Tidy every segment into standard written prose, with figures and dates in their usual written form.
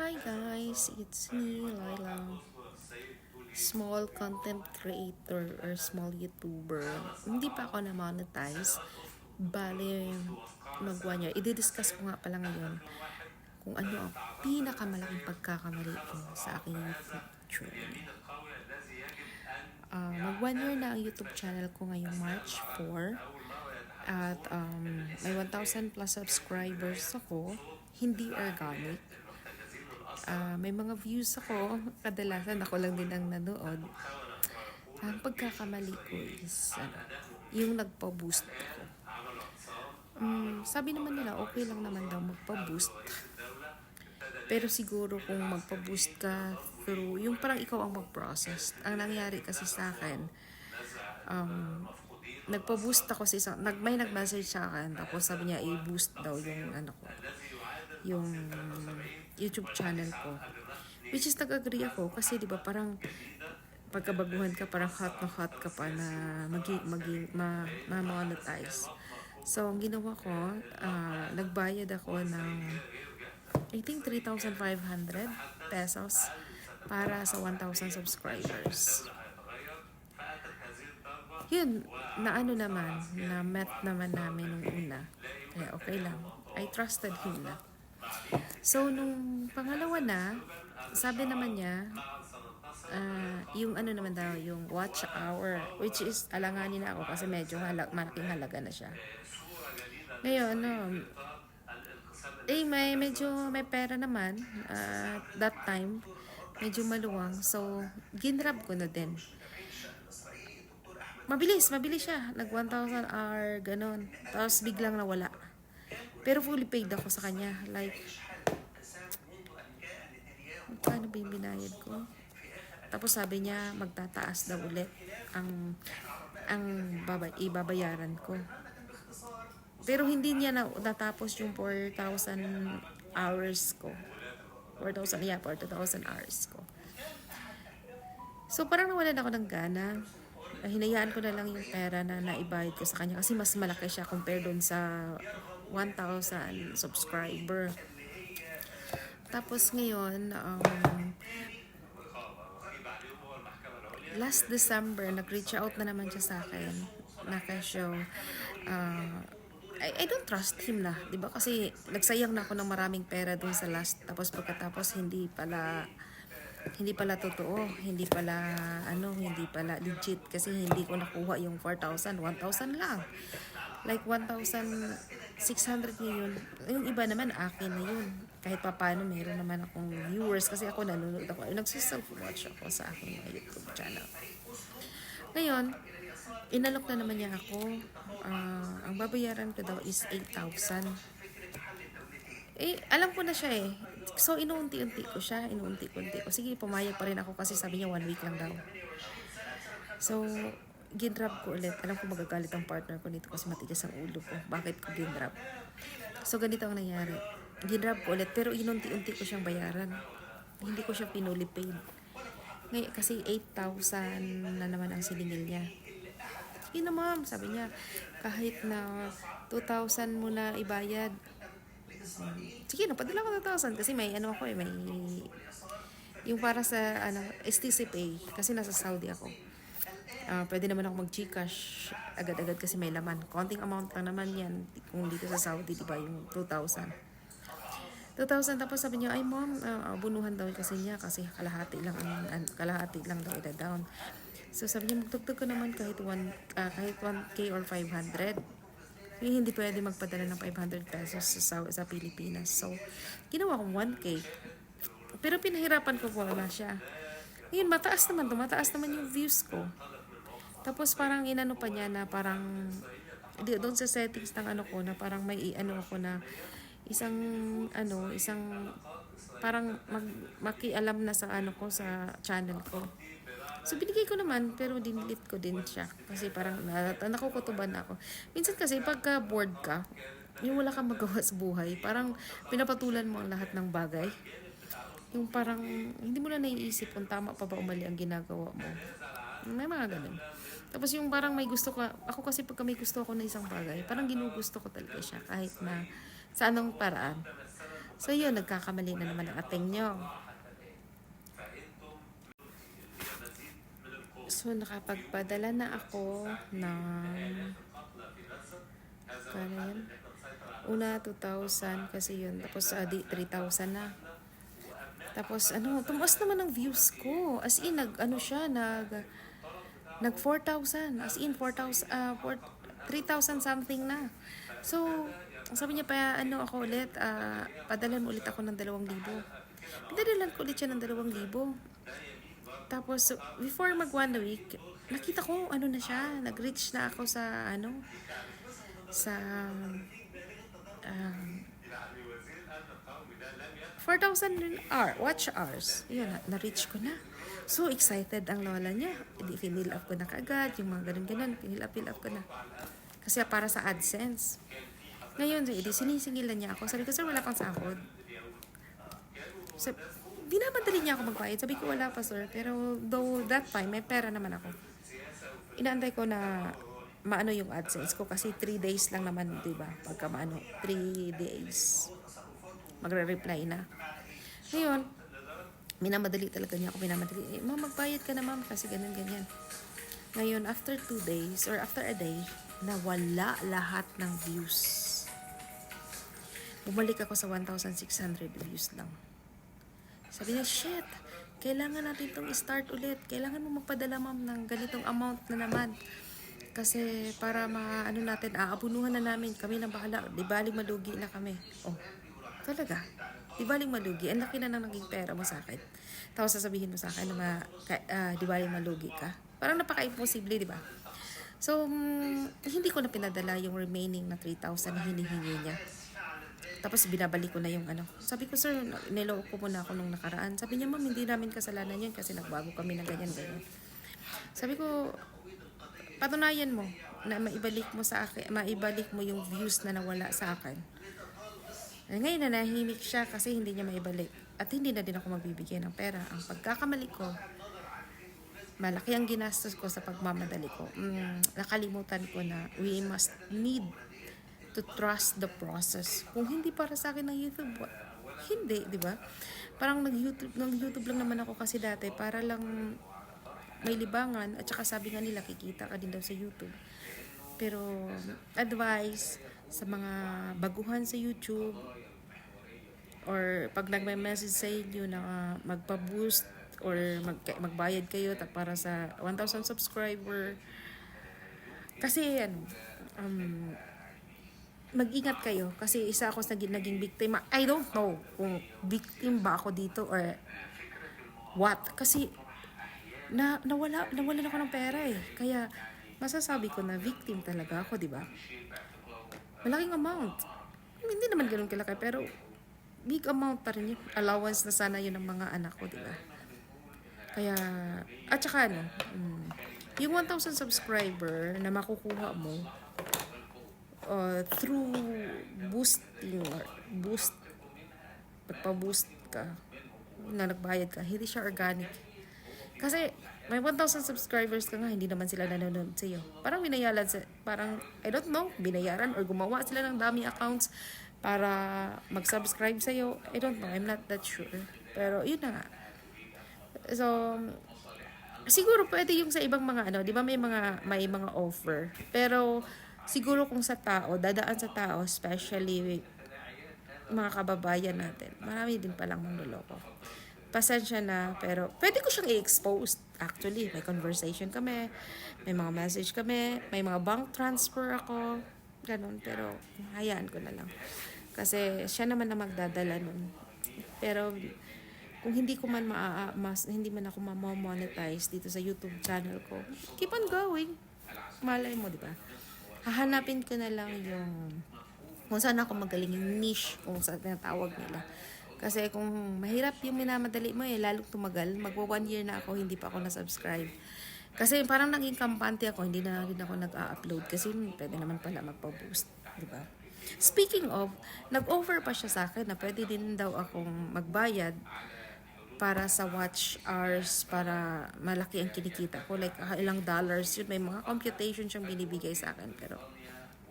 Hi guys, it's me, Laila. Small content creator or small YouTuber. Hindi pa ako na-monetize. Bale, mag 1 year. I-discuss ko nga pala ngayon kung ano ang pinakamalaking pagkakamali ko sa aking YouTube journey. Mag 1 year na ang YouTube channel ko ngayong March 4. At may 1,000 plus subscribers ako. Hindi organic. May mga views ako, kadalasan ako lang din ang nanood. Ang pagkakamali ko is, yung nagpa-boost ako. Sabi naman nila, okay lang naman daw magpa-boost. Pero siguro kung magpa-boost ka through, yung parang ikaw ang mag-process. Ang nangyari kasi sa akin, nagpa-boost ako sa isang, may nag-message sa akin, tapos sabi niya, i-boost daw yung yung YouTube channel ko. Which is nag-agree ako kasi 'di ba parang pagkabaguhan ka parang hot na hot ka pa na ma-monetize. So ang ginawa ko, nagbayad ako ng I think 3,500 pesos para sa 1,000 subscribers. Yun, na ano naman, na met naman namin nung una. Kaya okay lang. I trusted him na. So, nung pangalawa na, sabi naman niya, yung ano naman daw, yung watch hour, which is alanganin na ako kasi medyo malaking halaga na siya. Ngayon, medyo may pera naman, that time, medyo maluwang, so, ginrab ko na din. Mabilis siya, nag 1,000 hour, ganon, tapos biglang nawala. Pero fully paid ako sa kanya, like, paano ba yung binayad ko? Tapos sabi niya magtataas daw ulit ang ibabayaran ko. Pero hindi niya natapos yung 4,000 hours ko. 4,000 hours ko. So parang nawalan ako ng gana. Hinayaan ko na lang yung pera na naibayad ko sa kanya kasi mas malaki siya compared dun sa 1,000 subscriber. Tapos ngayon, last December, nag-reach out na naman siya sa akin. Naka-show. I don't trust him na, di ba? Kasi nagsayang na ako ng maraming pera dun sa last. Tapos pagkatapos, hindi pala totoo. Hindi pala legit. Kasi hindi ko nakuha yung 4,000. 1,000 lang. Like 1,600 yun. Yung iba naman, akin na yun. Kahit pa paano, meron naman akong viewers. Kasi ako nanonood ako. Nagsiself-watch ako sa aking YouTube channel. Ngayon, inalok na naman niya ako. Ang babayaran ko daw is 8,000. Alam ko na siya eh. So, inuunti-unti ko siya. Sige, pumayag pa rin ako kasi sabi niya 1 week lang daw. So, ginrab ko ulit. Alam ko magagalit ang partner ko nito kasi matigas ang ulo ko. Bakit ko ginrab? So, ganito ang nangyari. Ginrab ko ulit pero inunti-unti ko siyang bayaran. Hindi ko siya pinuli paid. Ngayon, kasi 8,000 na naman ang siningil niya. Sige na ma'am, sabi niya, kahit na 2,000 mo na ibayad. Sige na, padala ko 2,000 kasi may ako may yung para sa STC Pay kasi nasa Saudi ako. Pwede naman ako mag-Gcash agad-agad kasi may laman. Konting amount lang naman yan kung dito sa Saudi, di ba, yung 2,000. Tapos sabi niya, ay ma'am, bunuhan daw kasi niya kasi kalahati lang daw ida-down. So sabi niya, magtugtog ko naman kahit 1K or 500. Yung hindi pwede magpadala ng 500 pesos sa Pilipinas. So, ginawa kong 1K. Pero pinahirapan ko wala siya. Ngayon, mataas naman yung views ko. Tapos parang inano pa niya na parang doon sa settings ng ko na parang may ako na isang parang makialam na sa ko sa channel ko. So binigay ko naman pero dinelete ko din siya kasi parang nakukutuban na ako. Minsan kasi pagka bored ka, yung wala kang magawa sa buhay, parang pinapatulan mo ang lahat ng bagay. Yung parang hindi mo na naiisip kung tama pa ba o mali ang ginagawa mo. May mga ganun. Tapos yung parang may gusto ka, ako kasi pagka may gusto ako na isang bagay, parang ginugusto ko talaga siya kahit na sa anong paraan. So yun, nagkakamali na naman ang ating nyo. So nakapagpadala na ako ng kano yun? Una 2,000 kasi yun. Tapos di 3,000 na. Tapos tumaas naman ang views ko. As in ano siya, nag 4,000. As in 4,000 3,000 something na. So sabi niya pa ako ulit, padalan mo ulit ako ng 2,000. Pinadalan ko ulit siya ng 2,000. Tapos before mag 1 week, nakita ko na siya, nag-reach na ako sa sa 4,000 watch hours. Yun, na-reach ko na. So excited ang lola niya. Hindi, fill up ko na kaagad. Yung mga ganun-ganun, fill up ko na. Kasi para sa AdSense. Ngayon, sinisingilan niya ako. Sabi ko, sir, wala pang sahod. Binamadali niya ako magbayad. Sabi ko, wala pa, sir. Pero though that time, may pera naman ako. Inaantay ko na maano yung AdSense ko kasi 3 days lang naman, diba? Pagka 3 days magre-reply na. Ngayon, minamadali talaga niya ako, minamadali. Ma'am, magbayad ka na, ma'am, kasi ganyan. Ngayon, after 2 days, or after a day, nawala lahat ng views. Bumalik ako sa 1,600 views lang. Sabi niya, shit, kailangan natin itong i-start ulit. Kailangan mo magpadala, ma'am, ng ganitong amount na naman. Kasi para natin, aabunuhan na namin. Kami na bahala. Di baling malugi na kami. Oh, talaga. Di baling malugi. Ang laki na nang naging pera mo sa akin. Tapos sasabihin mo sa akin na di baling malugi ka. Parang napaka-imposible, di ba? So, hindi ko na pinadala yung remaining na 3,000 na hinihingi niya. Tapos binabalik ko na yung Sabi ko, sir, niloko ko muna ako nung nakaraan. Sabi niya, ma'am, hindi namin kasalanan yun kasi nagbago kami ng ganyan. Sabi ko, patunayan mo na maibalik mo yung views na nawala sa akin. Ngayon na nahimik siya kasi hindi niya maibalik. At hindi na din ako magbibigay ng pera. Ang pagkakamali ko, malaki ang ginastos ko sa pagmamadali ko. Nakalimutan ko na we must need to trust the process. Kung hindi para sa akin ng YouTube, hindi, di ba? Parang nag-YouTube lang naman ako kasi dati para lang may libangan at saka sabi nga nila kikita ka din daw sa YouTube. Pero advice sa mga baguhan sa YouTube or pag nagme-message sa inyo na magpa-boost or magbayad kayo para sa 1,000 subscriber, kasi mag-ingat kayo kasi isa ako sa naging biktima. I don't know kung victim ba ako dito or what, kasi nawalan ako ng pera kaya masasabi ko na victim talaga ako, di ba? Malaking amount. Hindi naman ganoon kalaki pero big amount pa rin yun. Allowance na sana yun ng mga anak ko, di ba? Kaya, at saka yung 1,000 subscriber na makukuha mo through boosting or pagpa-boost ka na nagbayad ka, hindi siya organic. Kasi may 1,000 subscribers ka nga, hindi naman sila nanonood sa'yo. Parang I don't know, binayaran or gumawa sila ng dami accounts para mag-subscribe sa'yo. I don't know, I'm not that sure. Pero yun na nga. So, siguro pwede yung sa ibang mga di ba may mga offer. Pero siguro kung sa tao, dadaan sa tao, especially mga kababayan natin, marami din palang manloloko. Pasensya na, pero pwede ko siyang i-expose. Actually, may conversation kami, may mga message kami, may mga bank transfer ako, ganun. Pero hayaan ko na lang. Kasi siya naman na magdadala nun. Pero kung hindi ko man hindi man ako ma-monetize dito sa YouTube channel ko, keep on going. Malay mo, di ba? Hahanapin ko na lang yung kung saan ako magaling, yung niche kung saan tinatawag nila. Kasi kung mahirap yung minamadali mo lalong tumagal. Magwa 1 year na ako, hindi pa ako na-subscribe. Kasi parang naging kampante ako, hindi na rin ako nag-upload kasi pwede naman pala magpa-boost, di ba? Speaking of, nag-offer pa siya sa akin na pwede din daw akong magbayad para sa watch hours, para malaki ang kinikita ko. Like, ilang dollars yun. May mga computation siyang binibigay sa akin. Pero,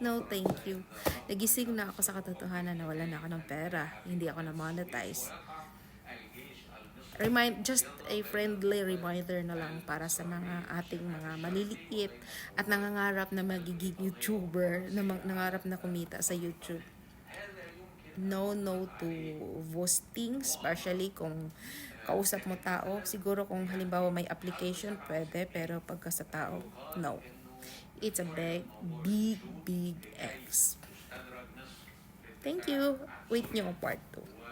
No, thank you. Nagising na ako sa katotohanan na wala na ako ng pera. Hindi ako na-monetize. Just a friendly reminder na lang para sa mga ating mga maliliit at nangangarap na magiging YouTuber, na nangarap na kumita sa YouTube. No to boasting, especially kung kausap mo tao. Siguro kung halimbawa may application, pwede, pero pagka sa tao, no. It's a big X. Thank you. Wait nyo ang part 2.